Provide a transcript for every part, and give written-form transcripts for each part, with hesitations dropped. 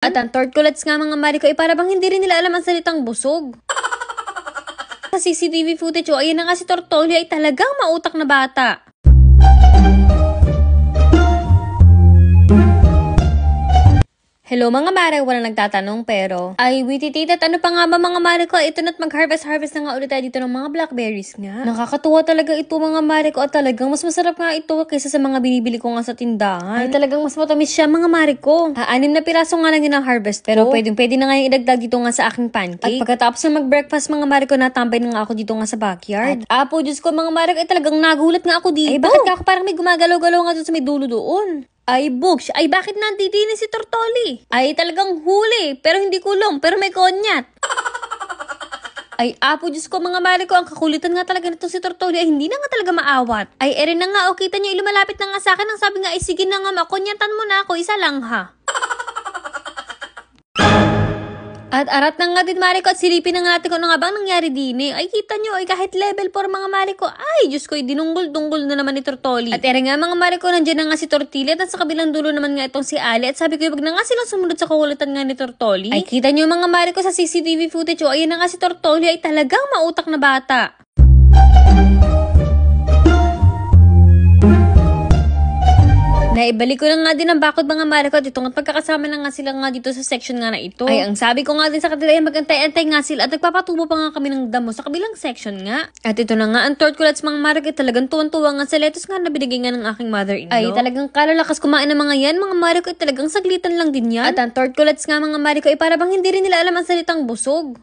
At ang tortculets nga mga mari ko ay para bang hindi rin nila alam ang salitang busog. Sa CCTV footage ayun na nga si Tortoli ay talagang mautak na bata. Hello mga mare, walang nagtatanong pero ay witititat ano pa nga ba mga mare ko, ito na't mag-harvest na nga ulit tayo dito ng mga blackberries nga. Nakakatuwa talaga ito mga mare ko at talagang mas masarap nga ito kaysa sa mga binibili ko nga sa tindahan. Ay talagang mas matamis siya mga mare ko. 6 na piraso nga lang yun ang harvest ko. Pero pwede na nga yung idagdag dito nga sa aking pancake. At pagkatapos na mag-breakfast mga mare ko, natambay na nga ako dito nga sa backyard. At Diyos ko mga mare ko, ay talagang nagulat nga ako dito. Ay bakit ka ako parang may gumagalaw-galaw nga doon sa may dulo doon? Ay, Bugs, ay bakit nandito si Tortoli? Ay talagang huli, pero hindi kulong, pero may konyat. Ay, Diyos ko mga mare ko, ang kakulitan nga talaga nito si Tortoli ay hindi na nga talaga maawat. Ay, erin na nga, kita niyo, lumalapit na nga sa akin, ang sabi nga, ay sige na nga, makonyatan mo na ako, isa lang ha. At arat na nga din mare ko at silipin na nga natin kung ano nga bang nangyari din eh. Ay kita nyo ay kahit level 4 mga mare ko. Ay Diyos ko ay dinunggol-dunggol na naman ni Tortoli. At ere nga mga mare ko, nandiyan na nga si Tortili at sa kabilang dulo naman nga itong si Ali. At sabi ko wag na nga silang sumunod sa kakulitan nga ni Tortoli. Ay kita nyo mga mare ko sa CCTV footage ayun na nga si Tortoli ay talagang mautak na bata. Naibalik ko na nga din ang bakod mga mare ko at itong at pagkakasama na nga sila nga dito sa section nga na ito. Ay ang sabi ko nga din sa kanila ay magantay-antay nga sila at nagpapatubo pa nga kami ng damo sa kabilang section nga. At ito na nga ang tortculets mga mare ko, talagang tuwan-tuwa nga sa lettuce nga na binigay nga ng aking mother-in-law. Ay talagang kalalakas kumain ng mga yan mga mare ko, talagang saglitan lang din yan. At ang tortculets nga mga mare ko ay para bang hindi rin nila alam ang salitang busog.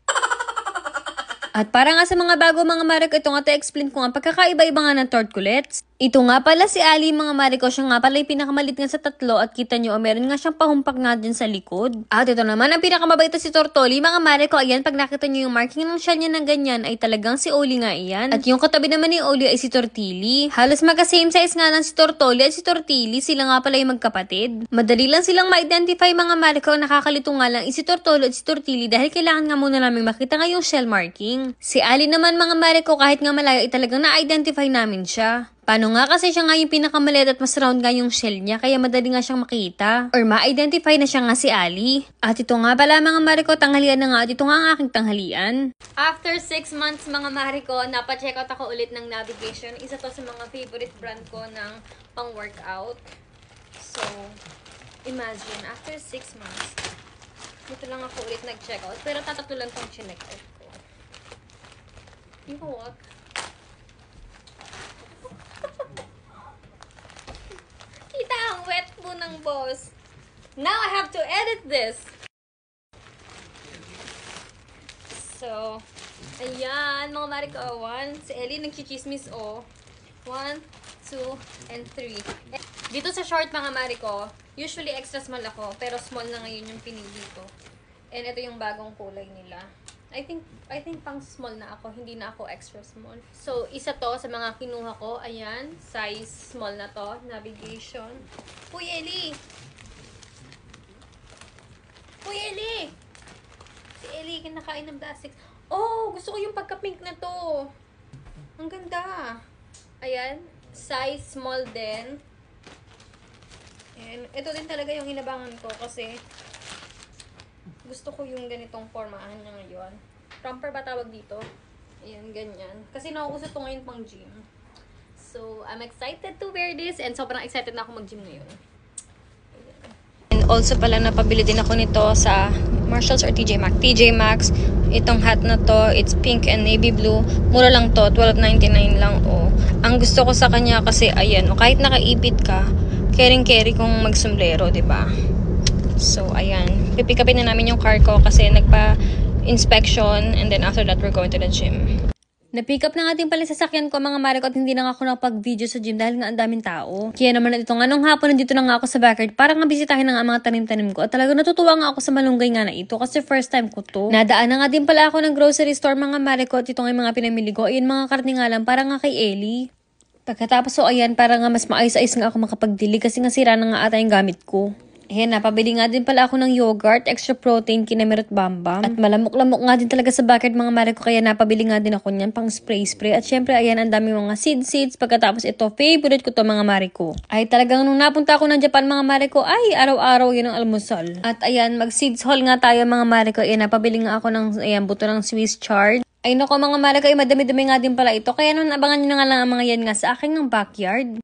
At para nga sa mga bago mga mare ko, ito nga explain ko nga pagkakaiba-iba nga ng tortculets. Ito nga pala si Ali mga mare ko, siya nga pala yung pinakamalit nga sa tatlo at kita nyo, meron nga siyang pahumpak nga din sa likod. At ito naman ang pinakamabait si Tortoli mga mare ko, ayan pag nakita nyo yung marking ng shell niya ng ganyan ay talagang si Oli nga iyan. At yung katabi naman ni Oli ay si Tortili. Halos magka-same size nga ng si Tortoli at si Tortili, sila nga pala yung magkapatid. Madali lang silang ma-identify mga mare ko, nakakalito nga lang si Tortoli at si Tortili dahil kailangan nga muna namin makita nga yung shell marking. Si Ali naman mga mare ko, kahit nga malayo ay talagang na-identify namin siya. Paano nga kasi siya nga yung pinakamaliit at mas round nga yung shell niya kaya madali nga siyang makita or ma-identify na siya nga si Ali. At ito nga pala mga mare ko, tanghalian na nga at ito nga ang aking tanghalian. After 6 months mga mare ko, napacheck out ako ulit ng Navigation. Isa to sa mga favorite brand ko ng pang-workout. So, imagine, after 6 months, dito lang ako ulit nag-check out. Pero tatatlo lang tong chinek out ko. You know what? Kita ang wet po ng boss. Now I have to edit this. So, ayan mga mare ko. 1, si Ellie nagchichismis o. 1, 2, and 3. Dito sa short mga mare ko, usually extra small ako, pero small na ngayon yung pinili ko. And ito yung bagong kulay nila. I think pang small na ako, hindi na ako extra small. So, isa to sa mga kinuha ko. Ayan, size small na to, Navigation. Uy, Ellie! Uy, Ellie! Si Ellie, kinakain ng plastic. Oh, gusto ko yung pagka-pink na to. Ang ganda. Ayan, size small din. And ito din talaga yung inabangan ko kasi gusto ko yung ganitong formahan niya ngayon. Romper ba tawag dito? Ayan, ganyan. Kasi nauuso ito ngayon pang gym. So, I'm excited to wear this and sobrang excited na ako mag-gym ngayon. Ayan. And also pala napabili din ako nito sa Marshalls or TJ Maxx. TJ Maxx, itong hat na to, it's pink and navy blue. Mura lang to, $12.99 lang. Oh. Ang gusto ko sa kanya kasi, ayan, kahit nakaipit ka, caring-carry kung mag-sombrero, diba? So, ayan. Pipick upin na namin yung car ko kasi nagpa-inspection and then after that, we're going to the gym. Na-pick up na nga din pala sa sasakyan ko mga mare ko at hindi na nga ako nakapag-video sa gym dahil nga ang daming tao. Kaya naman ito nga nung hapon nandito na nga ako sa backyard para nga bisitahin na nga mga tanim-tanim ko at talaga natutuwa nga ako sa malunggay nga na ito kasi first time ko to. Nadaan na nga din pala ako ng grocery store mga mare ko at ito nga yung mga pinamili ko. Ayun mga karne nga lang para nga kay Ellie. Pagkatapos so ayan para nga mas maayos-ayos nga ako makapagdili kasi nga sira na nga ata yung gamit ko. Ayan, napabili nga din pala ako ng yogurt, extra protein, Kinamer at Bambam. At malamok-lamok nga din talaga sa bucket mga mare ko, kaya napabili nga din ako niyan pang spray-spray. At syempre, ayan, ang dami mga seeds. Pagkatapos ito, favorite ko to mga mare ko. Ay talagang nung napunta ako ng Japan mga mare ko, ay araw-araw yun ang almusal. At ayan, mag-seeds haul nga tayo mga mare ko. Ayan, napabili nga ako ng, ayan, buto ng Swiss chard. Ay nako mga mare ko, ay madami-dami nga din pala ito. Kaya nun, abangan nyo na nga lang ang mga yan nga sa aking ng backyard.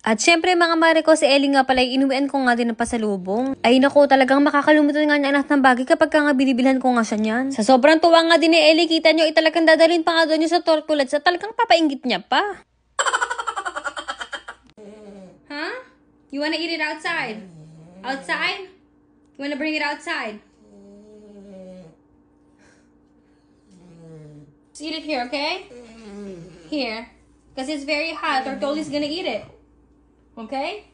At syempre mga mare ko, si Ellie nga pala, inuwian ko nga din ng pasalubong. Ay nako, talagang makakalimutan nga niya anak ng bagay kapag ka nga binibilhan ko nga siya niyan. Sa sobrang tuwa nga din ni Ellie, kita nyo, talagang dadalhin pa nga doon yung sa torkulets at talagang papainggit niya pa. Huh? You wanna eat it outside? Outside? You wanna bring it outside? Just eat it here, okay? Here. Because it's very hot, Tortoli's gonna eat it. Okay?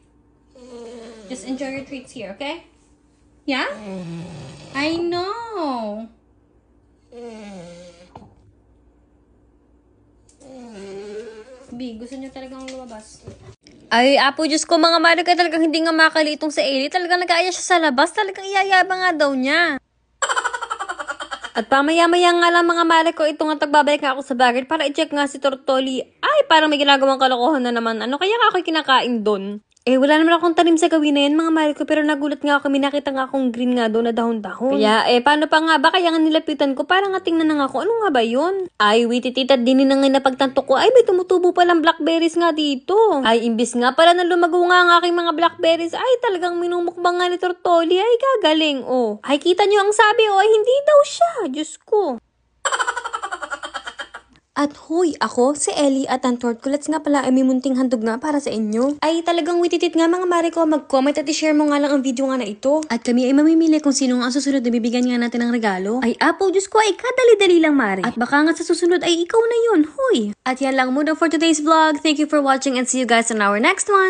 Just enjoy your treats here, okay? Yeah? I know. B, gusto niyo talagang lumabas? Ay, apo, Diyos ko, mga mare ka, talagang hindi nga makalitong sa Ellie. Talagang nag-aaya siya sa labas. Talagang iyayabang nga daw niya. At pamaya-maya nga lang mga mare ko, ito nga tagbabalik nga ako sa bagat para i-check nga si Tortoli. Ay, parang may ginagawang kalokohan na naman. Ano kaya nga ako'y kinakain doon? Eh, wala naman akong tanim sa gawin na yan mga mare ko, pero nagulat nga ako, nakita nga akong green nga doon na dahon-dahon. Kaya, paano pa nga ba? Kaya nga nilapitan ko, parang nga tingnan na nga ako, ano nga ba yun? Ay, wititita din na nga napagtanto ko, ay, may tumutubo palang blackberries nga dito. Ay, imbis nga pala na lumago nga ang aking mga blackberries, ay, talagang minumukbang nga ni Tortoli, ay, gagaling, oh. Ay, kita nyo ang sabi, oh, ay, hindi daw siya, Diyos ko. At huy, ako, si Ellie at ang Tortkulets nga pala ay may munting handog nga para sa inyo. Ay talagang wititit nga mga mare ko, mag-comment at i-share mo nga lang ang video nga na ito. At kami ay mamimili kung sino ang susunod na bibigyan nga natin ng regalo. Ay apo, Diyos ko, ay kadali-dali lang mare. At baka nga sa susunod ay ikaw na yun, huy. At yan lang muna for today's vlog. Thank you for watching and see you guys on our next one.